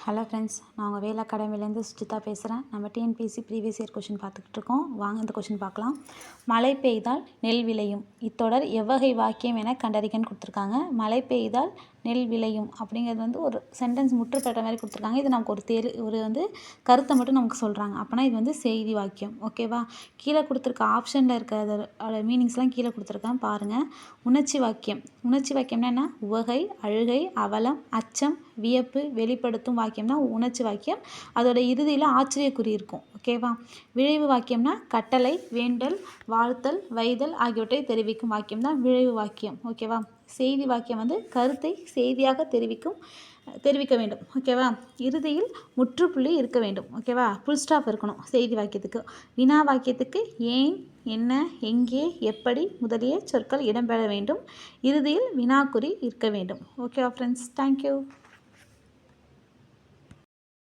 Hello friends, நான் உங்கள் வேலை அகாடமிலேருந்து சுஜிதா பேசுகிறேன். நம்ம டிஎன்பிஎஸ்சி ப்ரீவியஸ் இயர் கொஷின் பார்த்துக்கிட்டு இருக்கோம். வாங்க இந்த கொஷின் பார்க்கலாம். மழை பெய்தால் நெல் விளையும், இத்தொடர் எவ்வகை வாக்கியம் என கண்டறிகன்னு கொடுத்துருக்காங்க. மழை பெய்தால் நெல் விளையும் அப்படிங்கிறது வந்து ஒரு சென்டென்ஸ் முற்றுப்பெற்ற மாதிரி கொடுத்துருக்காங்க. இது நமக்கு ஒரு கருத்தை மட்டும் நமக்கு சொல்கிறாங்க. அப்போனா இது வந்து செய்தி வாக்கியம். ஓகேவா? கீழே கொடுத்துருக்க ஆப்ஷனில் இருக்கிற மீனிங்ஸ்லாம் கீழே கொடுத்துருக்கேன் பாருங்கள். உணர்ச்சி வாக்கியம். உணர்ச்சி வாக்கியம்னா என்ன? உவகை, அழுகை, அவலம், அச்சம், வியப்பு வெளிப்படுத்தும் வாக்கியம்னா உணர்ச்சி வாக்கியம். அதோட இறுதியில் ஆச்சரியக்குறி இருக்கும். ஓகேவா? விழைவு வாக்கியம்னா கட்டளை, வேண்டல், வாழ்த்தல், வைதல் ஆகியவற்றை தெரிவிக்கும் வாக்கியம் தான் விழைவு வாக்கியம். ஓகேவா? செய்தி வாக்கியம் வந்து கருத்தை செய்தியாக தெரிவிக்க வேண்டும். ஓகேவா? இறுதியில் முற்றுப்புள்ளி இருக்க வேண்டும். ஓகேவா? ஃபுல் ஸ்டாப் இருக்கணும் செய்தி வாக்கியத்துக்கு. வினா வாக்கியத்துக்கு ஏன், என்ன, எங்கே, எப்படி முதலிய சொற்கள் இடம்பெற வேண்டும். இறுதியில் வினாக்குறி இருக்க வேண்டும். ஓகேவா ஃப்ரெண்ட்ஸ்? தேங்க்யூ.